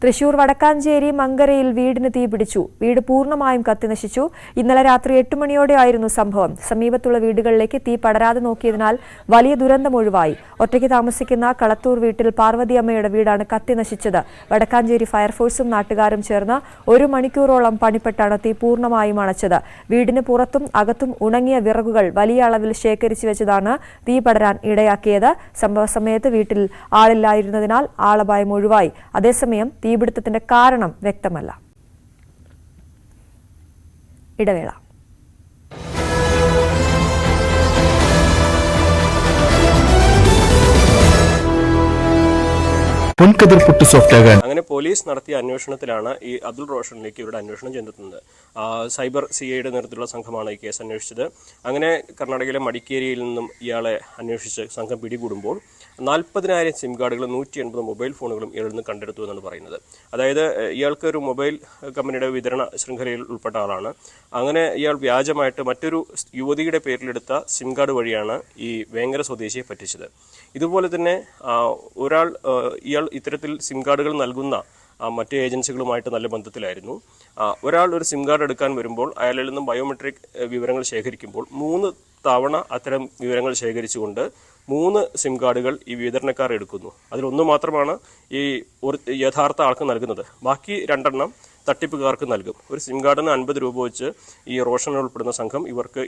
Speaker 1: തൃശൂർ വടക്കാഞ്ചേരി മങ്കരയിൽ വീടിന് തീപിടിച്ചു. വീട് പൂർണ്ണമായും കത്തിനശിച്ചു. ഇന്നലെ രാത്രി 8 മണിയോടെയായിരുന്നു സംഭവം. സമീപത്തുള്ള വീടുകളിലേക്ക് തീ പടരാതെ നോക്കിയതിനാൽ വലിയ ദുരന്തം ഒഴിവായി. ഒറ്റയ്ക്ക് താമസിക്കുന്ന കളത്തൂർ വീട്ടിൽ പാർവതിയമ്മയുടെ വീടാണ് കത്തിനശിച്ചത്. വടക്കാഞ്ചേരി ഫയർഫോഴ്സും നാട്ടുകാരും ചേർന്ന് 1 മണിക്കൂറോളം പണിപ്പെട്ടാണ് തീ പൂർണ്ണമായും അണച്ചത്. വീടിന് പുറത്തും അകത്തും ഉണങ്ങിയ വിറകുകൾ വലിയ അളവിൽ ശേഖരിച്ചു വെച്ചതാണ് തീ പടരാൻ ഇടയാക്കിയത്. സംഭവ സമയത്ത് വീട്ടിൽ ആളില്ലായിരുന്നതിനാൽ ആളപായം ഒഴിവായി. അതേസമയം തീപിടുത്തത്തിന്റെ കാരണം വ്യക്തമല്ല. ഇടവേള.
Speaker 8: പൊൻകതിർ പൊട്ട് സോഫ്റ്റ് ആകാൻ
Speaker 9: അങ്ങനെ പോലീസ് നടത്തിയ അന്വേഷണത്തിലാണ് ഈ അബ്ദുൾ റോഷനിലേക്ക് ഇവരുടെ അന്വേഷണം ചെന്നെത്തുന്നത്. സൈബർ CIയുടെ നേതൃത്വത്തിലുള്ള സംഘമാണ് ഈ കേസ് അന്വേഷിച്ചത്. അങ്ങനെ കർണാടകയിലെ മടിക്കേരിയിൽ നിന്നും ഇയാളെ അന്വേഷിച്ച് സംഘം പിടികൂടുമ്പോൾ 40,000 സിം കാർഡുകളും 180 മൊബൈൽ ഫോണുകളും ഇയാളിൽ നിന്ന് കണ്ടെടുത്തു എന്നാണ് പറയുന്നത്. അതായത് ഇയാൾക്ക് ഒരു മൊബൈൽ കമ്പനിയുടെ വിതരണ ശൃംഖലയിൽ ഉൾപ്പെട്ട ആളാണ്. അങ്ങനെ ഇയാൾ വ്യാജമായിട്ട് മറ്റൊരു യുവതിയുടെ പേരിലെടുത്ത സിം കാർഡ് വഴിയാണ് ഈ വേങ്ങര സ്വദേശിയെ പറ്റിച്ചത്. ഇതുപോലെ തന്നെ ഇയാൾ ഇത്തരത്തിൽ സിം കാർഡുകൾ നൽകുന്ന മറ്റ് ഏജൻസികളുമായിട്ട് നല്ല ബന്ധത്തിലായിരുന്നു. ഒരാൾ ഒരു സിം കാർഡ് എടുക്കാൻ വരുമ്പോൾ അയാളിൽ നിന്നും ബയോമെട്രിക് വിവരങ്ങൾ ശേഖരിക്കുമ്പോൾ 3 തവണ അത്തരം വിവരങ്ങൾ ശേഖരിച്ചുകൊണ്ട് 3 സിം കാർഡുകൾ ഈ വിതരണക്കാർ എടുക്കുന്നു. അതിലൊന്ന് മാത്രമാണ് ഈ യഥാർത്ഥ ആൾക്ക് നൽകുന്നത്. ബാക്കി 2 തട്ടിപ്പുകാർക്ക് നൽകും. ഒരു സിം കാർഡിന് 50 രൂപ വെച്ച് ഈ റോഷൻ ഉൾപ്പെടുന്ന സംഘം ഇവർക്ക്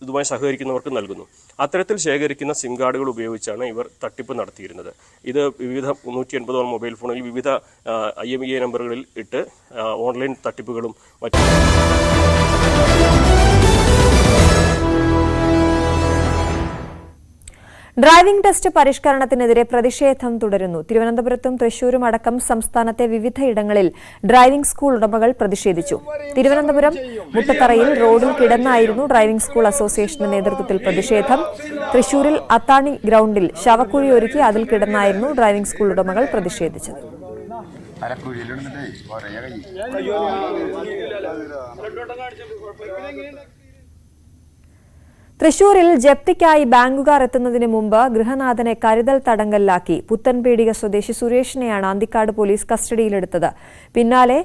Speaker 9: ഇതുമായി സഹകരിക്കുന്നവർക്ക് നൽകുന്നു. അത്തരത്തിൽ ശേഖരിക്കുന്ന സിം കാർഡുകൾ ഉപയോഗിച്ചാണ് ഇവർ തട്ടിപ്പ് നടത്തിയിരുന്നത്. ഇത് വിവിധ 180 മൊബൈൽ ഫോണുകളിൽ വിവിധ IMEI നമ്പറുകളിൽ ഇട്ട് ഓൺലൈൻ തട്ടിപ്പുകളും മറ്റും.
Speaker 1: ഡ്രൈവിംഗ് ടെസ്റ്റ് പരിഷ്കരണത്തിനെതിരെ പ്രതിഷേധം തുടരുന്നു. തിരുവനന്തപുരത്തും തൃശൂരും അടക്കം സംസ്ഥാനത്തെ വിവിധയിടങ്ങളിൽ ഡ്രൈവിംഗ് സ്കൂൾ ഉടമകൾ പ്രതിഷേധിച്ചു. തിരുവനന്തപുരം മുട്ടത്തറയിൽ റോഡിൽ കിടന്നായിരുന്നു ഡ്രൈവിംഗ് സ്കൂൾ അസോസിയേഷന്റെ നേതൃത്വത്തിൽ പ്രതിഷേധം. തൃശൂരിൽ അത്താണി ഗ്രൌണ്ടിൽ ശവക്കുഴി ഒരുക്കി അതിൽ കിടന്നായിരുന്നു ഡ്രൈവിംഗ് സ്കൂൾ ഉടമകൾ പ്രതിഷേധിച്ചത്. തൃശൂരിൽ ജപ്തിക്കായി ബാങ്കുകാർ എത്തുന്നതിന് മുമ്പ് ഗൃഹനാഥനെ കരുതൽ തടങ്കലിലാക്കി. പുത്തൻപേടിക സ്വദേശി സുരേഷിനെയാണ് അന്തിക്കാട് പോലീസ് കസ്റ്റഡിയിലെടുത്തത്. പിന്നാലെ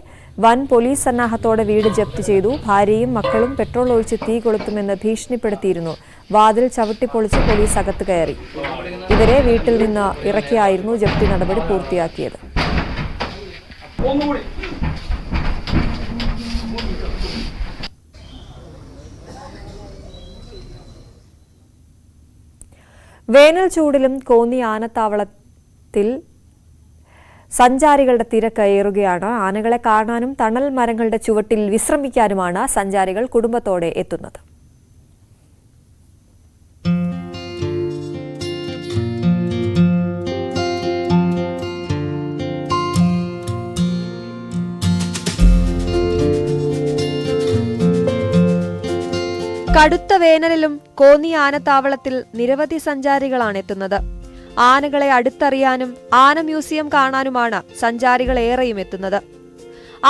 Speaker 1: വൻ പോലീസ് സന്നാഹത്തോടെ വീട് ജപ്തി ചെയ്തു. ഭാര്യയും മക്കളും പെട്രോൾ ഒഴിച്ച് തീ കൊളുത്തുമെന്ന് ഭീഷണിപ്പെടുത്തിയിരുന്നു. വാതിൽ ചവിട്ടിപ്പൊളിച്ച് പോലീസ് അകത്ത് കയറി. ഇവരെ വീട്ടിൽ നിന്ന് ഇറക്കിയായിരുന്നു ജപ്തി നടപടി പൂർത്തിയാക്കിയത്. വേനൽ ചൂടിലും കോന്നി ആനത്താവളത്തിൽ സഞ്ചാരികളുടെ തിരക്ക് ഏറുകയാണ്. ആനകളെ കാണാനും തണൽ മരങ്ങളുടെ ചുവട്ടിൽ വിശ്രമിക്കാനുമാണ് സഞ്ചാരികൾ കുടുംബത്തോടെ എത്തുന്നത്. കടുത്ത വേനലിലും കോന്നി ആനത്താവളത്തിൽ നിരവധി സഞ്ചാരികളാണ് എത്തുന്നത്. ആനകളെ അടുത്തറിയാനും ആന മ്യൂസിയം കാണാനുമാണ് സഞ്ചാരികൾ ഏറെയും എത്തുന്നത്.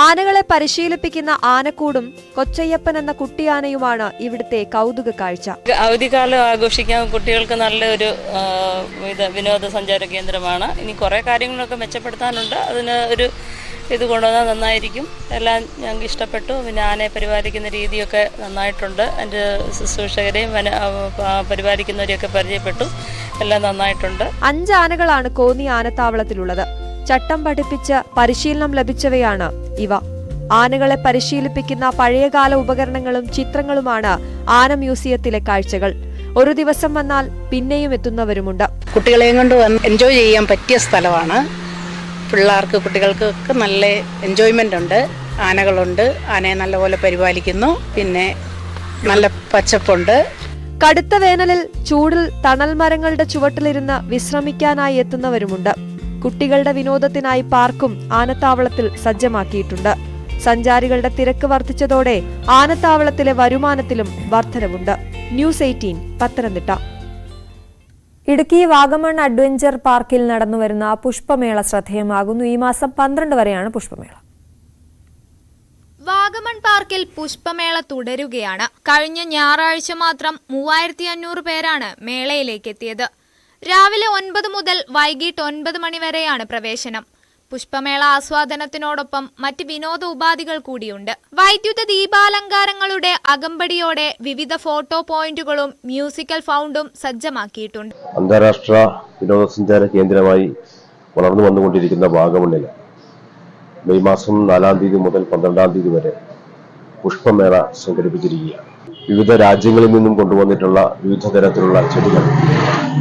Speaker 1: ആനകളെ പരിശീലിപ്പിക്കുന്ന ആനക്കൂടും കൊച്ചയ്യപ്പൻ എന്ന കുട്ടിയാനയുമാണ് ഇവിടുത്തെ കൗതുക കാഴ്ച.
Speaker 10: അവധിക്കാലം ആഘോഷിക്കാൻ കുട്ടികൾക്ക് നല്ലൊരു വിനോദസഞ്ചാര കേന്ദ്രമാണ്. ഇനി കുറേ കാര്യങ്ങളൊക്കെ മെച്ചപ്പെടുത്താനുണ്ട്. അതിന് ഒരു ഇത് കൊണ്ടുവന്നാൽ നന്നായിരിക്കും. എല്ലാം ഞങ്ങൾക്ക് ഇഷ്ടപ്പെട്ടു. പിന്നെ ആനയെ പരിപാലിക്കുന്ന രീതിയൊക്കെ നന്നായിട്ടുണ്ട്. എൻ്റെ ശുശ്രൂഷകരെയും പരിപാലിക്കുന്നവരെയൊക്കെ പരിചയപ്പെട്ടു. എല്ലാം നന്നായിട്ടുണ്ട്. 5
Speaker 1: ആനകളാണ് കോന്നി ആനത്താവളത്തിലുള്ളത്. ചട്ടം പഠിപ്പിച്ച് പരിശീലനം ലഭിച്ചവയാണ് ഇവ. ആനകളെ പരിശീലിപ്പിക്കുന്ന പഴയകാല ഉപകരണങ്ങളും ചിത്രങ്ങളുമാണ് ആന മ്യൂസിയത്തിലെ കാഴ്ചകൾ. ഒരു ദിവസം വന്നാൽ പിന്നെയും എത്തുന്നവരുമുണ്ട്.
Speaker 11: കുട്ടികളെയും കൊണ്ട് എൻജോയ് ചെയ്യാൻ പറ്റിയ സ്ഥലമാണ്. പിള്ളേർക്ക് കുട്ടികൾക്കൊക്കെ നല്ല എൻജോയ്മെൻ്റ് ഉണ്ട്. ആനകളുണ്ട്. ആനയെ നല്ലപോലെ പരിപാലിക്കുന്നു. പിന്നെ നല്ല പച്ചപ്പുണ്ട്.
Speaker 1: കടുത്ത വേനലിൽ ചൂടിൽ തണൽ മരങ്ങളുടെ ചുവട്ടിലിരുന്ന് വിശ്രമിക്കാനായി എത്തുന്നവരുമുണ്ട്. കുട്ടികളുടെ വിനോദത്തിനായി പാർക്കും ആനത്താവളത്തിൽ സജ്ജമാക്കിയിട്ടുണ്ട്. സഞ്ചാരികളുടെ തിരക്ക് വർദ്ധിച്ചതോടെ ആനത്താവളത്തിലെ വരുമാനത്തിലും വർധനവുണ്ട്. ന്യൂസ് 18 പത്തനംതിട്ട. ഇടുക്കി വാഗമൺ അഡ്വഞ്ചർ പാർക്കിൽ നടന്നുവരുന്ന പുഷ്പമേള ശ്രദ്ധേയമാകുന്നു. ഈ മാസം 12 വരെയാണ് പുഷ്പമേള.
Speaker 12: വാഗമൺ പാർക്കിൽ പുഷ്പമേള തുടരുകയാണ്. കഴിഞ്ഞ ഞായറാഴ്ച മാത്രം 3500 പേരാണ് മേളയിലേക്ക് എത്തിയത്. രാവിലെ 9 മുതൽ വൈകിട്ട് 9 മണി വരെയാണ് പ്രവേശനം. പുഷ്പമേള ആസ്വാദനത്തിനോടൊപ്പം മറ്റ് വിനോദ ഉപാധികൾ കൂടിയുണ്ട്. വൈദ്യുത ദീപാലങ്കാരങ്ങളുടെ അകമ്പടിയോടെ വിവിധ ഫോട്ടോ പോയിന്റുകളും മ്യൂസിക്കൽ ഫൗണ്ടും സജ്ജമാക്കിയിട്ടുണ്ട്.
Speaker 13: അന്താരാഷ്ട്ര വിനോദസഞ്ചാര കേന്ദ്രമായി വളർന്നു വന്നുകൊണ്ടിരിക്കുന്ന വാഗമണ്ണിൽ മെയ് മാസം 4-ാം തീയതി മുതൽ 12-ാം തീയതി വരെ പുഷ്പമേള സംഘടിപ്പിച്ചിരിക്കുകയാണ്. വിവിധ രാജ്യങ്ങളിൽ നിന്നും കൊണ്ടുവന്നിട്ടുള്ള വിവിധ തരത്തിലുള്ള ചെടികൾ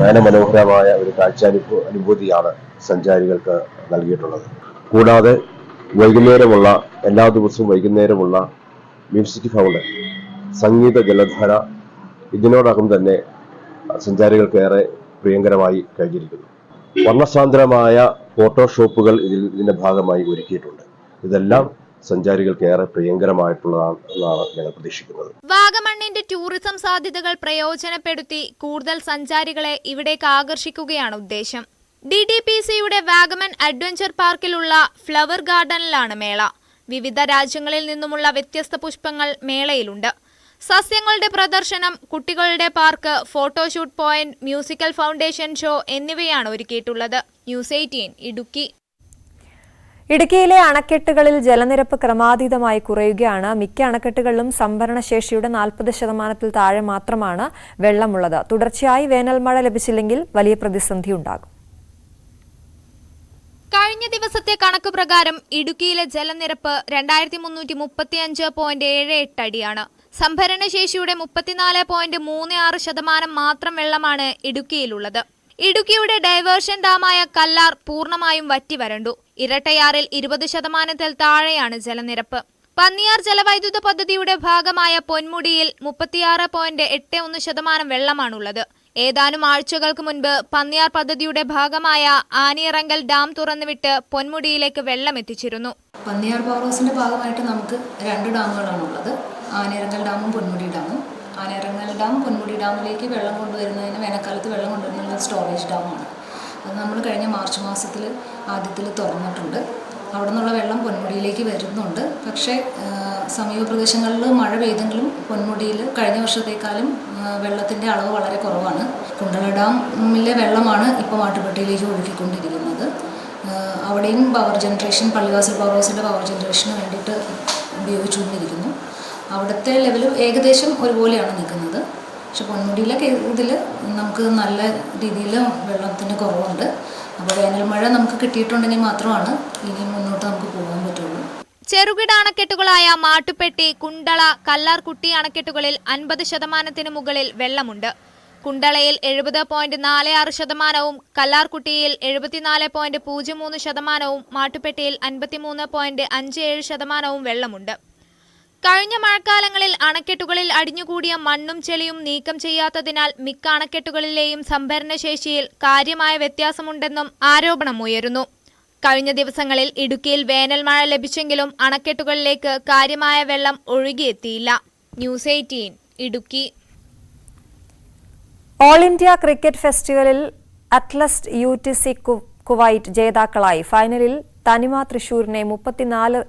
Speaker 13: നയനമനോഹരമായ ഒരു കാഴ്ചാനുഭൂതിയാണ് സഞ്ചാരികൾക്ക് നൽകിയിട്ടുള്ളത്. കൂടാതെ എല്ലാ ദിവസവും വൈകുന്നേരമുള്ള മ്യൂസിക് ഫൗണ്ട്, സംഗീത ജലധാര ഇതിനോടകം തന്നെ സഞ്ചാരികൾക്കേറെ പ്രിയങ്കരമായി കഴിഞ്ഞിരിക്കുന്നു. വർണ്ണസാന്ദ്രമായ ഫോട്ടോഷോപ്പുകൾ ഇതിന്റെ ഭാഗമായി ഒരുക്കിയിട്ടുണ്ട്. ഇതെല്ലാം സഞ്ചാരികൾക്ക് ഏറെ പ്രിയങ്കരമായിട്ടുള്ളതാണെന്നാണ് ഞങ്ങൾ പ്രതീക്ഷിക്കുന്നത്.
Speaker 12: വാഗമണ്ണിന്റെ ടൂറിസം സാധ്യതകൾ പ്രയോജനപ്പെടുത്തി കൂടുതൽ സഞ്ചാരികളെ ഇവിടേക്ക് ആകർഷിക്കുകയാണ് ഉദ്ദേശം. DDPCയുടെ വാഗമൺ അഡ്വഞ്ചർ പാർക്കിലുള്ള ഫ്ലവർ ഗാർഡനിലാണ് മേള. വിവിധ രാജ്യങ്ങളിൽ നിന്നുമുള്ള വ്യത്യസ്ത പുഷ്പങ്ങൾ മേളയിലുണ്ട്. സസ്യങ്ങളുടെ പ്രദർശനം, കുട്ടികളുടെ park, photoshoot point, musical foundation show എന്നിവയാണ് ഒരുക്കിയിട്ടുള്ളത്. ന്യൂസ് 18 ഇടുക്കി.
Speaker 1: ഇടുക്കിയിലെ അണക്കെട്ടുകളിൽ ജലനിരപ്പ് ക്രമാതീതമായി കുറയുകയാണ്. മിക്ക അണക്കെട്ടുകളിലും സംഭരണശേഷിയുടെ 40% താഴെ മാത്രമാണ് വെള്ളമുള്ളത്. തുടർച്ചയായി വേനൽ മഴ ലഭിച്ചില്ലെങ്കിൽ വലിയ പ്രതിസന്ധിയുണ്ടാകും.
Speaker 12: കഴിഞ്ഞ ദിവസത്തെ കണക്ക് പ്രകാരം ഇടുക്കിയിലെ ജലനിരപ്പ് 2335.78 അടിയാണ്. സംഭരണശേഷിയുടെ 34.36% മാത്രം വെള്ളമാണ് ഇടുക്കിയിലുള്ളത്. ഇടുക്കിയുടെ ഡൈവേർഷൻ ഡാമായ കല്ലാർ പൂർണ്ണമായും വറ്റിവരണ്ടു. ഇരട്ടയാറിൽ 20% താഴെയാണ് ജലനിരപ്പ്. പന്നിയാർ ജലവൈദ്യുത പദ്ധതിയുടെ ഭാഗമായ പൊന്മുടിയിൽ 36.81% വെള്ളമാണുള്ളത്. ഏതാനും ആഴ്ചകൾക്ക് മുൻപ് പന്നിയാർ പദ്ധതിയുടെ ഭാഗമായ ആനിയിറങ്കൽ ഡാം തുറന്നുവിട്ട് പൊന്മുടിയിലേക്ക് വെള്ളം എത്തിച്ചിരുന്നു.
Speaker 14: പന്നിയാർ പവർ ഹൗസിന്റെ ഭാഗമായിട്ട് നമുക്ക് 2 ഡാമുകളാണുള്ളത്. ആനിയിറങ്കൽ ഡാമും പൊന്മുടി ഡാമും. ആനിയിറങ്കൽ ഡാം പൊന്മുടി ഡാമിലേക്ക് വെള്ളം കൊണ്ടുവരുന്നതിന് വേനൽക്കാലത്ത് വെള്ളം കൊണ്ടുവരുന്നതിനുള്ള സ്റ്റോറേജ് ഡാമാണ്. അത് നമ്മൾ കഴിഞ്ഞ മാർച്ച് മാസത്തിൽ ആദ്യത്തിൽ തുറന്നിട്ടുണ്ട്. അവിടെ നിന്നുള്ള വെള്ളം പൊന്മുടിയിലേക്ക് വരുന്നുണ്ട്. പക്ഷേ സമീപ പ്രദേശങ്ങളിൽ മഴ പെയ്തെങ്കിലും പൊന്മുടിയിൽ കഴിഞ്ഞ വർഷത്തേക്കാളും വെള്ളത്തിൻ്റെ അളവ് വളരെ കുറവാണ്. കുണ്ടള ഡാമിലെ വെള്ളമാണ് ഇപ്പോൾ മാട്ടുപ്പെട്ടിയിലേക്ക് ഒഴുക്കിക്കൊണ്ടിരിക്കുന്നത്. അവിടെയും പവർ ജനറേഷൻ, പള്ളിവാസൽ പവർ ഹൗസിൻ്റെ പവർ ജനറേഷന് വേണ്ടിയിട്ട് ഉപയോഗിച്ചുകൊണ്ടിരിക്കുന്നു. അവിടുത്തെ ലെവൽ ഏകദേശം ഒരുപോലെയാണ് നിൽക്കുന്നത്. പക്ഷെ പൊന്മുടിയിലെ ഇതിൽ നമുക്ക് നല്ല രീതിയിൽ വെള്ളത്തിൻ്റെ കുറവുണ്ട്. അപ്പോൾ വേനൽ മഴ നമുക്ക് കിട്ടിയിട്ടുണ്ടെങ്കിൽ മാത്രമാണ് ഇനി മുന്നോട്ട് നമുക്ക് പോകാൻ പറ്റുള്ളൂ.
Speaker 12: ചെറുകിട അണക്കെട്ടുകളായ മാട്ടുപ്പെട്ടി, കുണ്ടള, കല്ലാർകുട്ടി അണക്കെട്ടുകളിൽ 50% മുകളിൽ വെള്ളമുണ്ട്. കുണ്ടളയിൽ 70.46%, കല്ലാർകുട്ടിയിൽ 74.03%, മാട്ടുപ്പെട്ടിയിൽ 53.57% വെള്ളമുണ്ട്. കഴിഞ്ഞ മഴക്കാലങ്ങളിൽ അണക്കെട്ടുകളിൽ അടിഞ്ഞുകൂടിയ മണ്ണും ചെളിയും നീക്കം ചെയ്യാത്തതിനാൽ മിക്ക അണക്കെട്ടുകളിലെയും സംഭരണശേഷിയിൽ കാര്യമായ വ്യത്യാസമുണ്ടെന്നും ആരോപണമുയരുന്നു. കഴിഞ്ഞ ദിവസങ്ങളിൽ ഇടുക്കിയിൽ വേനൽ മഴ ലഭിച്ചെങ്കിലും അണക്കെട്ടുകളിലേക്ക് കാര്യമായ വെള്ളം ഒഴുകിയെത്തിയില്ല. News 18 Idukki.
Speaker 1: All India cricket ഫെസ്റ്റിവലിൽ അറ്റ്ലസ് UTC കുവൈറ്റ് ജേതാക്കളായി. ഫൈനലിൽ തനിമ തൃശൂരിനെ 34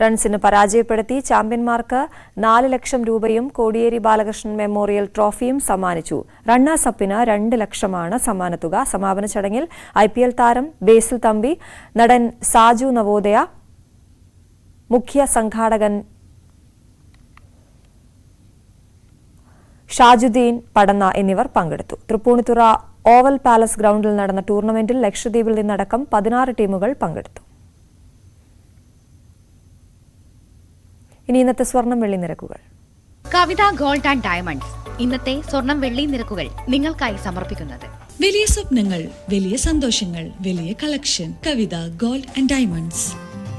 Speaker 1: റൺസിന് പരാജയപ്പെടുത്തി. ചാമ്പ്യന്മാർക്ക് 4 ലക്ഷം രൂപയും കോടിയേരി ബാലകൃഷ്ണൻ മെമ്മോറിയൽ ട്രോഫിയും സമ്മാനിച്ചു. റണ്ണേഴ്സ് അപ്പിന് 2 ലക്ഷമാണ് സമ്മാനത്തുക. സമാപന ചടങ്ങിൽ IPL താരം ബേസിൽ തമ്പി, നടൻ സാജു നവോദയ, മുഖ്യ സംഘാടകൻ ഷാജുദ്ദീൻ പടന്ന എന്നിവർ പങ്കെടുത്തു. തൃപ്പൂണിത്തുറ ഓവൽ പാലസ് ഗ്രൗണ്ടിൽ നടന്ന ടൂർണമെന്റിൽ ലക്ഷദ്വീപിൽ നിന്നടക്കം 16 ടീമുകൾ പങ്കെടുത്തു. ഇനി ഇന്നത്തെ സ്വർണം വെള്ളി നിരക്കുകൾ.
Speaker 15: കവിത ഗോൾഡ് ആൻഡ് ഡയമണ്ട്സ് ഇന്നത്തെ സ്വർണം വെള്ളി നിരക്കുകൾ നിങ്ങൾക്കായി സമർപ്പിക്കുന്നത്.
Speaker 16: വലിയ സ്വപ്നങ്ങൾ, വലിയ സന്തോഷങ്ങൾ, വലിയ collection. Kavitha gold and diamonds.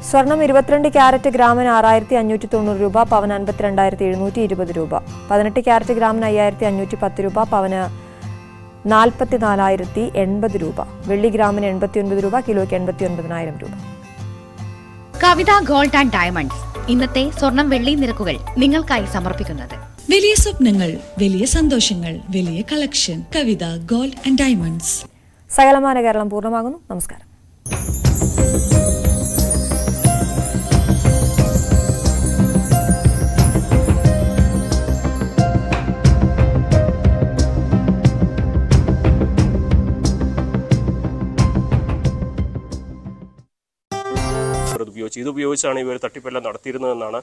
Speaker 1: സ്വർണം 22 ക്യാരറ്റ് ഗ്രാമിന് 6590 രൂപ, പവന് 52,720 രൂപ. 18 ക്യാരറ്റ് ഗ്രാമിന് 5510 രൂപ, പവന് 44,080 രൂപ. വെള്ളി ഗ്രാമിന് 89 രൂപ, കിലോയ്ക്ക് 89,000 രൂപ.
Speaker 15: കവിത ഗോൾഡ് ആൻഡ് ഡയമണ്ട്സ് ഇന്നത്തെ സ്വർണം വെള്ളി നിരക്കുകൾ നിങ്ങൾക്കായി സമർപ്പിക്കുന്നത്.
Speaker 16: വലിയ സ്വപ്നങ്ങൾ, വലിയ സന്തോഷങ്ങൾ, വലിയ collection. Kavitha gold and diamonds.
Speaker 1: സകലമാന കേരളം പൂർണ്ണമാകുന്നു. നമസ്കാരം.
Speaker 9: ഇതുപയോഗിച്ചാണ് ഇവർ തട്ടിപ്പെല്ലാം നടത്തിയിരുന്നതെന്നാണ്